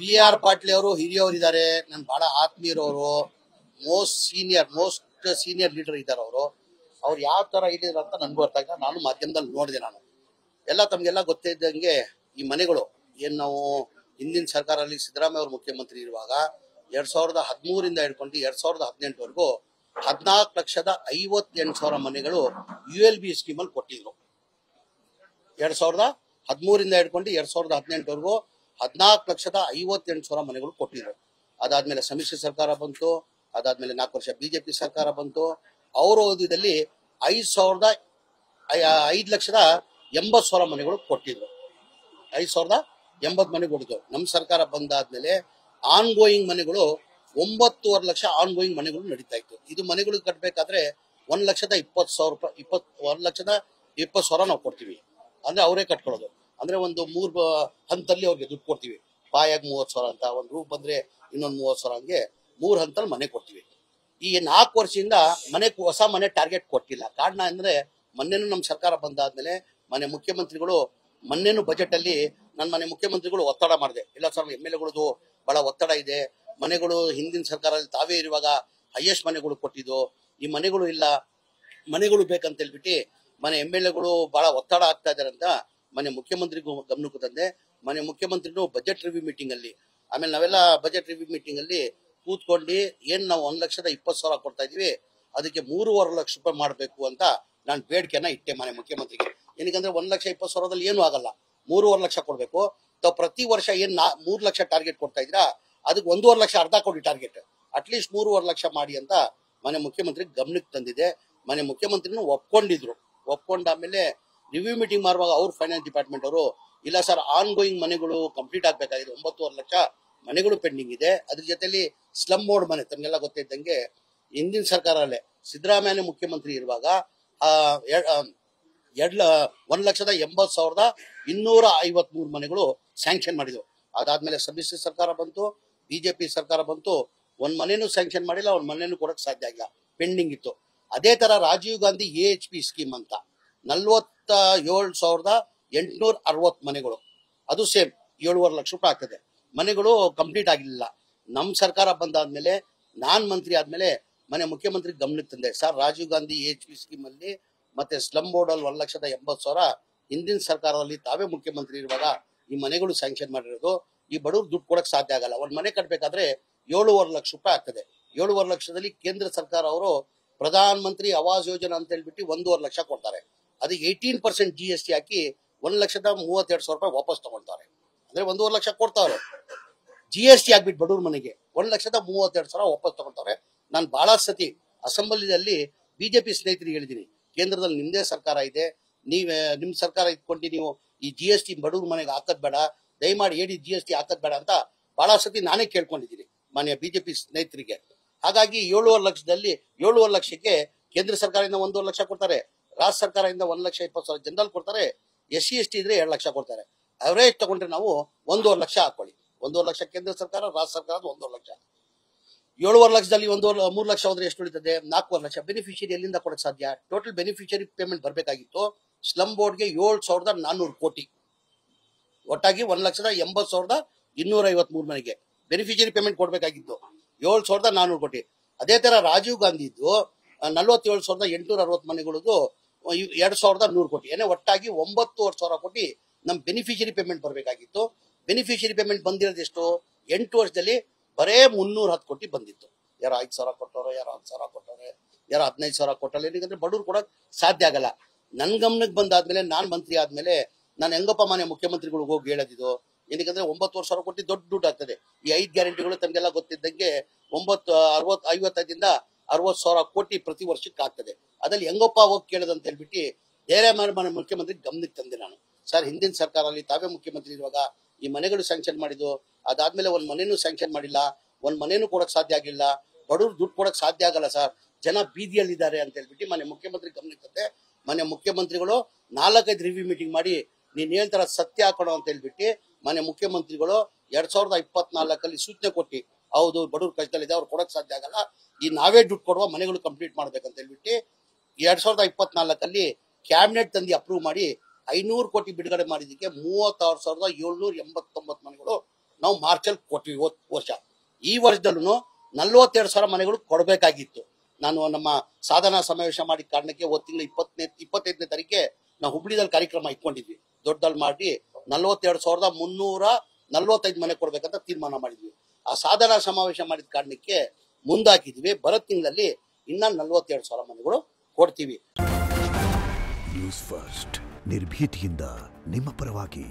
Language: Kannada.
ಬಿ ಆರ್ ಪಾಟೀಲ್ ಅವರು ಹಿರಿಯವರಿದ್ದಾರೆ, ನನ್ ಬಹಳ ಆತ್ಮೀಯರವರು, ಮೋಸ್ಟ್ ಸೀನಿಯರ್ ಲೀಡರ್ ಇದ್ದಾರೆ ಅವರು. ಅವ್ರು ಯಾವ ತರ ಇದ್ದಾರೆ ಅಂತ ನನ್ಗೂ ಅರ್ಥ ಆಗಿಲ್ಲ. ನಾನು ಮಾಧ್ಯಮದಲ್ಲಿ ನೋಡಿದೆ. ನಾನು ಎಲ್ಲ ತಮ್ಗೆಲ್ಲ ಗೊತ್ತಿದ್ದಂಗೆ ಈ ಮನೆಗಳು ಏನ್ ನಾವು ಹಿಂದಿನ ಸರ್ಕಾರದಲ್ಲಿ ಸಿದ್ದರಾಮಯ್ಯ ಅವರು ಮುಖ್ಯಮಂತ್ರಿ ಇರುವಾಗ 2013 ಹಿಡ್ಕೊಂಡು 2018 14,58,000 ಮನೆಗಳು ULB ಸ್ಕೀಮ್ ಅಲ್ಲಿ ಕೊಟ್ಟಿದ್ರು. 2013 ಹಿಡ್ಕೊಂಡು 2018 14,58,000 ಮನೆಗಳು ಕೊಟ್ಟಿದ್ರು. ಅದಾದ್ಮೇಲೆ ಸಮ್ಮಿಶ್ರ ಸರ್ಕಾರ ಬಂತು. ಅದಾದ್ಮೇಲೆ 4 ವರ್ಷ ಬಿಜೆಪಿ ಸರ್ಕಾರ ಬಂತು. ಅವರ ಅವಧಿಯಲ್ಲಿ 5,80,000 ಮನೆಗಳು ಕೊಟ್ಟಿದ್ರು. 5,080 ಮನೆ ಕೊಟ್ಟಿದ್ರು. ನಮ್ಮ ಸರ್ಕಾರ ಬಂದಾದ್ಮೇಲೆ ಆನ್ ಗೋಯಿಂಗ್ ಮನೆಗಳು 9.5 ಲಕ್ಷ ಆನ್ ಗೋಯಿಂಗ್ ಮನೆಗಳು ನಡೀತಾ ಇತ್ತು. ಇದು ಮನೆಗಳು ಕಟ್ಟಬೇಕಾದ್ರೆ 1,20,000 ರೂಪಾಯಿ 1,20,000 ನಾವು ಕೊಡ್ತೀವಿ. ಅಂದ್ರೆ ಅವರೇ ಕಟ್ಕೊಳ್ಳೋದು. ಅಂದ್ರೆ ಒಂದು 3 ಹಂತದಲ್ಲಿ ಅವ್ರಿಗೆ ದುಡ್ಡು ಕೊಡ್ತೀವಿ. ಪಾಯಾಗ 30,000 ಅಂತ, ಒಂದು ರೂಪ್ ಬಂದ್ರೆ ಇನ್ನೊಂದು 30,000 ಹಂಗೆ 3 ಹಂತದಲ್ಲಿ ಮನೆ ಕೊಡ್ತೀವಿ. ಈ 4 ವರ್ಷದಿಂದ ಹೊಸ ಮನೆ ಟಾರ್ಗೆಟ್ ಕೊಟ್ಟಿಲ್ಲ. ಕಾರಣ ಅಂದ್ರೆ ಮೊನ್ನೆನೂ ನಮ್ಮ ಸರ್ಕಾರ ಬಂದಾದ್ಮೇಲೆ ಮನೆ ಮುಖ್ಯಮಂತ್ರಿಗಳು ಮೊನ್ನೆನೂ ಬಜೆಟ್ ಅಲ್ಲಿ ನನ್ನ ಮನೆ ಮುಖ್ಯಮಂತ್ರಿಗಳು ಒತ್ತಡ ಮಾಡಿದೆ. ಇಲ್ಲ ಸರ್, MLA ಬಹಳ ಒತ್ತಡ ಇದೆ. ಮನೆಗಳು ಹಿಂದಿನ ಸರ್ಕಾರದಲ್ಲಿ ತಾವೇ ಇರುವಾಗ ಹೈಯೆಸ್ಟ್ ಮನೆಗಳು ಕೊಟ್ಟಿದ್ದು, ಈ ಮನೆಗಳು ಇಲ್ಲ, ಮನೆಗಳು ಬೇಕಂತ ಹೇಳ್ಬಿಟ್ಟು ಮನೆ MLA ಬಹಳ ಒತ್ತಡ ಆಗ್ತಾ ಇದಾರೆ ಅಂತ ಮನೆ ಮುಖ್ಯಮಂತ್ರಿಗೂ ಗಮನಕ್ಕೂ ತಂದೆ. ಮನೆ ಮುಖ್ಯಮಂತ್ರಿಗಳು ಬಜೆಟ್ ರಿವ್ಯೂ ಮೀಟಿಂಗ್ ಅಲ್ಲಿ, ಆಮೇಲೆ ನಾವೆಲ್ಲ ಬಜೆಟ್ ರಿವ್ಯೂ ಮೀಟಿಂಗ್ ಅಲ್ಲಿ ಕೂತ್ಕೊಂಡು ಏನ್ ನಾವು 1,20,000 ಕೊಡ್ತಾ ಇದೀವಿ, ಅದಕ್ಕೆ 3.5 ಲಕ್ಷ ರೂಪಾಯಿ ಮಾಡ್ಬೇಕು ಅಂತ ನಾನು ಬೇಡಿಕೆನ ಇಟ್ಟೆ ಮನೆ ಮುಖ್ಯಮಂತ್ರಿಗೆ. ಏನಕ್ಕಂದ್ರೆ 1,20,000 ಏನು ಆಗಲ್ಲ, 3.5 ಲಕ್ಷ ಕೊಡ್ಬೇಕು. ತಾವು ಪ್ರತಿ ವರ್ಷ ಏನ್ 3 ಲಕ್ಷ ಟಾರ್ಗೆಟ್ ಕೊಡ್ತಾ ಇದ್ರಾ, ಅದಕ್ಕೆ 1.5 ಲಕ್ಷ ಅರ್ಧ ಕೊಡಿ ಟಾರ್ಗೆಟ್, ಅಟ್ಲೀಸ್ಟ್ 3.5 ಲಕ್ಷ ಮಾಡಿ ಅಂತ ಮನೆ ಮುಖ್ಯಮಂತ್ರಿ ಗಮನಕ್ಕೆ ತಂದಿದೆ. ಮನೆ ಮುಖ್ಯಮಂತ್ರಿನೂ ಒಪ್ಕೊಂಡಿದ್ರು. ಒಪ್ಕೊಂಡಾದ್ಮೇಲೆ ರಿವ್ಯೂ ಮೀಟಿಂಗ್ ಮಾಡುವಾಗ ಅವ್ರ ಫೈನಾನ್ಸ್ ಡಿಪಾರ್ಟ್ಮೆಂಟ್ ಅವರು, ಇಲ್ಲ ಸರ್, ಆನ್ ಗೋಯಿಂಗ್ ಮನೆಗಳು ಕಂಪ್ಲೀಟ್ ಆಗ್ಬೇಕಾಗಿದೆ, 9.5 ಲಕ್ಷ ಮನೆಗಳು ಪೆಂಡಿಂಗ್ ಇದೆ. ಅದ್ರ ಜೊತೆಲಿ ಸ್ಲಮ್ ಮೋಡ್ ಮನೆ, ತಮ್ಗೆಲ್ಲ ಗೊತ್ತಿದ್ದಂಗೆ ಹಿಂದಿನ ಸರ್ಕಾರಲ್ಲೇ ಸಿದ್ದರಾಮಯ್ಯ ಮುಖ್ಯಮಂತ್ರಿ ಇರುವಾಗ 1,80,253 ಮನೆಗಳು ಸ್ಯಾಂಕ್ಷನ್ ಮಾಡಿದ್ರು. ಅದಾದ್ಮೇಲೆ ಸಮ್ಮಿಶ್ರ ಸರ್ಕಾರ ಬಂತು, ಬಿಜೆಪಿ ಸರ್ಕಾರ ಬಂತು, ಒಂದ್ ಮನೆನೂ ಸ್ಯಾಂಕ್ಷನ್ ಮಾಡಿಲ್ಲ, ಒಂದ್ ಮನೆನೂ ಕೊಡಕ್ ಸಾಧ್ಯ ಆಗಿಲ್ಲ, ಪೆಂಡಿಂಗ್ ಇತ್ತು. ಅದೇ ತರ ರಾಜೀವ್ ಗಾಂಧಿ AHP ಸ್ಕೀಮ್ ಅಂತ 47,860 ಮನೆಗಳು, ಅದು ಸೇಮ್ 7.5 ಲಕ್ಷ ರೂಪಾಯಿ ಆಗ್ತದೆ. ಮನೆಗಳು ಕಂಪ್ಲೀಟ್ ಆಗಿಲ್ಲ. ನಮ್ ಸರ್ಕಾರ ಬಂದಾದ್ಮೇಲೆ ನಾನ್ ಮಂತ್ರಿ ಆದ್ಮೇಲೆ ಮನೆ ಮುಖ್ಯಮಂತ್ರಿ ಗಮನಕ್ಕೆ ತಂದೆ. Sir, Rajiv Gandhi AHP scheme ಅಲ್ಲಿ ಮತ್ತೆ ಸ್ಲಮ್ ಬೋರ್ಡ್ ಅಲ್ಲಿ 1,80,000 ಹಿಂದಿನ ಸರ್ಕಾರದಲ್ಲಿ ತಾವೇ ಮುಖ್ಯಮಂತ್ರಿ ಇರುವಾಗ ಈ ಮನೆಗಳು ಸ್ಯಾಂಕ್ಷನ್ ಮಾಡಿರೋದು. ಈ ಬಡವ್ರು ದುಡ್ಡು ಕೊಡಕ್ ಸಾಧ್ಯ ಆಗಲ್ಲ. ಒಂದ್ ಮನೆ ಕಟ್ಬೇಕಾದ್ರೆ 7.5 ಲಕ್ಷ ರೂಪಾಯಿ ಆಗ್ತದೆ. 7.5 ಲಕ್ಷದಲ್ಲಿ ಕೇಂದ್ರ ಸರ್ಕಾರ ಅವರು ಪ್ರಧಾನ ಮಂತ್ರಿ ಆವಾಸ್ ಯೋಜನಾ ಅಂತ ಹೇಳ್ಬಿಟ್ಟು 1.5 ಲಕ್ಷ ಕೊಡ್ತಾರೆ. ಅದಕ್ಕೆ 18% GST ಹಾಕಿ 1,32,200 ರೂಪಾಯಿ ವಾಪಸ್ ತಗೊಳ್ತಾರೆ. ಅಂದ್ರೆ 1.5 ಲಕ್ಷ ಕೊಡ್ತಾರೆ. GST ಆಗ್ಬಿಟ್ಟು ಬಡವ್ರ ಮನೆಗೆ 1,32,200 ವಾಪಸ್ ತಗೊಳ್ತಾರೆ. ನಾನು ಬಹಳ ಸತಿ ಅಸೆಂಬ್ಲಿಯಲ್ಲಿ ಬಿಜೆಪಿ ಸ್ನೇಹಿತರಿಗೆ ಹೇಳಿದೀನಿ, ಕೇಂದ್ರದಲ್ಲಿ ನಿಮ್ದೇ ಸರ್ಕಾರ ಇದೆ, ನಿಮ್ ಸರ್ಕಾರ ಇಟ್ಕೊಂಡು ನೀವು ಈ GST ಬಡವ್ರ ಮನೆಗೆ ಹಾಕದ್ ಬೇಡ, ದಯಮಾಡಿ ಹೇಳಿ GST ಹಾಕದ್ ಬೇಡ ಅಂತ ಬಹಳ ಸತಿ ನಾನೇ ಕೇಳ್ಕೊಂಡಿದ್ದೀನಿ ಮಾನ್ಯ ಬಿಜೆಪಿ ಸ್ನೇಹಿತರಿಗೆ. ಹಾಗಾಗಿ 7.5 ಲಕ್ಷಕ್ಕೆ ಕೇಂದ್ರ ಸರ್ಕಾರದಿಂದ 1.5 ಲಕ್ಷ ಕೊಡ್ತಾರೆ, ರಾಜ್ಯ ಸರ್ಕಾರದಿಂದ 1,20,000 ಜನರಲ್ ಕೊಡ್ತಾರೆ, SC ST ಇದ್ರೆ 2 ಲಕ್ಷ ಕೊಡ್ತಾರೆ. ಅವರೇಜ್ ತಗೊಂಡ್ರೆ ನಾವು 1.5 ಲಕ್ಷ ಹಾಕೊಳ್ಳಿ. 1.5 ಲಕ್ಷ ಕೇಂದ್ರ ಸರ್ಕಾರ, ರಾಜ್ಯ ಸರ್ಕಾರದ 1.5 ಲಕ್ಷ. 7.5 ಲಕ್ಷದಲ್ಲಿ 3 ಲಕ್ಷ ಹೋದ್ರೆ ಎಷ್ಟು ಉಳಿತದೆ? 4.5 ಲಕ್ಷ. ಬೆನಿಫಿಷಿಯರಿ ಎಲ್ಲಿಂದ ಕೊಡಕ್ ಸಾಧ್ಯ? ಟೋಟಲ್ ಬೆನಿಫಿಷಿಯರಿ ಪೇಮೆಂಟ್ ಬರ್ಬೇಕಾಗಿತ್ತು ಸ್ಲಮ್ ಬೋರ್ಡ್ಗೆ 7,400 ಕೋಟಿ, ಒಟ್ಟಾಗಿ 1,80,253 ಮನೆಗೆ ಬೆನಿಫಿಷಿಯರಿ ಪೇಮೆಂಟ್ ಕೊಡ್ಬೇಕಾಗಿತ್ತು 7,400 ಕೋಟಿ. ಅದೇ ತರ ರಾಜೀವ್ ಗಾಂಧಿ ಇದ್ದು 47,860 ಮನೆಗಳದು 2,100 ಕೋಟಿ, ಏನೇ ಒಟ್ಟಾಗಿ 9,500 ಕೋಟಿ ನಮ್ ಬೆನಿಫಿಷಿಯರಿ ಪೇಮೆಂಟ್ ಬರ್ಬೇಕಾಗಿತ್ತು. ಬೆನಿಫಿಷಿಯರಿ ಪೇಮೆಂಟ್ ಬಂದಿರೋದು ಎಷ್ಟು? 8 ವರ್ಷದಲ್ಲಿ ಬರೇ 310 ಕೋಟಿ ಬಂದಿತ್ತು. ಯಾರು 5,000 ಕೊಟ್ಟವ್ರೆ, ಯಾರು 10,000 ಕೊಟ್ಟವ್ರೆ, ಯಾರು 15,000 ಕೊಟ್ಟಲ್ಲ. ಏನಂದ್ರೆ ಬಡವ್ರು ಕೊಡಕ್ ಸಾಧ್ಯ ಆಗಲ್ಲ. ನನ್ ಗಮನಕ್ಕೆ ಬಂದಾದ್ಮೇಲೆ, ನಾನ್ ಮಂತ್ರಿ ಆದ್ಮೇಲೆ ನಾನು ಹೆಂಗಪ್ಪ ಮನೆ ಮುಖ್ಯಮಂತ್ರಿಗಳಿಗೆ ಹೋಗಿ ಹೇಳೋದಿದ್ದು, ಏನಕ್ಕಂದ್ರೆ 9,000 ಕೋಟಿ ದೊಡ್ಡ ದುಡ್ಡು ಆಗ್ತದೆ. ಈ 5 ಗ್ಯಾರಂಟಿಗಳು ತಮ್ಗೆಲ್ಲ ಗೊತ್ತಿದ್ದಂಗೆ 55,000 60,000 ಕೋಟಿ ಪ್ರತಿ ವರ್ಷಕ್ಕೆ ಆಗ್ತದೆ. ಅದ್ರಲ್ಲಿ ಹೆಂಗಪ್ಪ ಹೋಗಿ ಕೇಳೋದಂತ ಹೇಳ್ಬಿಟ್ಟು ಬೇರೆ ಮನೆ ಮುಖ್ಯಮಂತ್ರಿ ಗಮನಕ್ಕೆ ತಂದೆ ನಾನು. ಸರ್, ಹಿಂದಿನ ಸರ್ಕಾರದಲ್ಲಿ ತಾವೇ ಮುಖ್ಯಮಂತ್ರಿ ಇರುವಾಗ ಈ ಮನೆಗಳು ಸ್ಯಾಂಕ್ಷನ್ ಮಾಡಿದ್ದು, ಅದಾದ್ಮೇಲೆ ಒಂದ್ ಮನೆನೂ ಸ್ಯಾಂಕ್ಷನ್ ಮಾಡಿಲ್ಲ, ಒಂದ್ ಮನೆನೂ ಕೊಡಕ್ ಸಾಧ್ಯ ಆಗಿಲ್ಲ, ಬಡವ್ರು ದುಡ್ಡು ಕೊಡಕ್ ಸಾಧ್ಯ ಆಗಲ್ಲ ಸರ್, ಜನ ಬೀದಿಯಲ್ಲಿದ್ದಾರೆ ಅಂತ ಹೇಳ್ಬಿಟ್ಟು ಮನೆ ಮುಖ್ಯಮಂತ್ರಿ ಗಮನಕ್ಕೆ ತಂದೆ. ಮನೆ ಮುಖ್ಯಮಂತ್ರಿಗಳು 4-5 ರಿವ್ಯೂ ಮೀಟಿಂಗ್ ಮಾಡಿ ನೀನ್ ಹೇಳ್ತಾರ ಸತ್ಯ ಹಾಕೋಣ ಅಂತ ಹೇಳ್ಬಿಟ್ಟು ಮನೆ ಮುಖ್ಯಮಂತ್ರಿಗಳು 2024 ಸೂಚನೆ ಕೊಟ್ಟಿ, ಹೌದು ಬಡವ್ರ ಕಷ್ಟದಲ್ಲಿದೆ, ಅವ್ರು ಕೊಡಕ್ ಸಾಧ್ಯ ಆಗಲ್ಲ, ಈ ನಾವೇ ದುಡ್ಡು ಕೊಡುವ ಮನೆಗಳು ಕಂಪ್ಲೀಟ್ ಮಾಡ್ಬೇಕಂತ ಹೇಳ್ಬಿಟ್ಟು 2024 ಕ್ಯಾಬಿನೆಟ್ ತಂದು ಅಪ್ರೂವ್ ಮಾಡಿ 500 ಕೋಟಿ ಬಿಡುಗಡೆ ಮಾಡಿದ್ದಕ್ಕೆ 36,789 ಮನೆಗಳು ನಾವು ಮಾರ್ಚಲ್ಲಿ ಕೊಟ್ವಿ ವರ್ಷ. ಈ ವರ್ಷದಲ್ಲೂ 42,000 ಮನೆಗಳು ಕೊಡಬೇಕಾಗಿತ್ತು. ನಾನು ನಮ್ಮ ಸಾಧನಾ ಸಮಾವೇಶ ಮಾಡಿದ ಕಾರಣಕ್ಕೆ ತಿಂಗಳ 25ನೇ ತಾರೀಕೆ ನಾವು ಹುಬ್ಳಿದಲ್ಲಿ ಕಾರ್ಯಕ್ರಮ ಇಟ್ಕೊಂಡಿದ್ವಿ. ದೊಡ್ಡದಲ್ಲಿ ಮಾಡಿ 42,345 ಮನೆ ಕೊಡ್ಬೇಕಂತ ತೀರ್ಮಾನ ಮಾಡಿದ್ವಿ. ಆ ಸಾಧನಾ ಸಮಾವೇಶ ಮಾಡಿದ ಕಾರಣಕ್ಕೆ ಮುಂದಾಕಿದ್ವಿ. ಬರೋ ತಿಂಗಳಲ್ಲಿ ಇನ್ನ 42,000 ಮನೆಗಳು ಕೊಡ್ತೀವಿ. ನ್ಯೂಸ್ ಫಸ್ಟ್ ನಿರ್ಭೀತಿಯಿಂದ ನಿಮ್ಮ ಪರವಾಗಿ.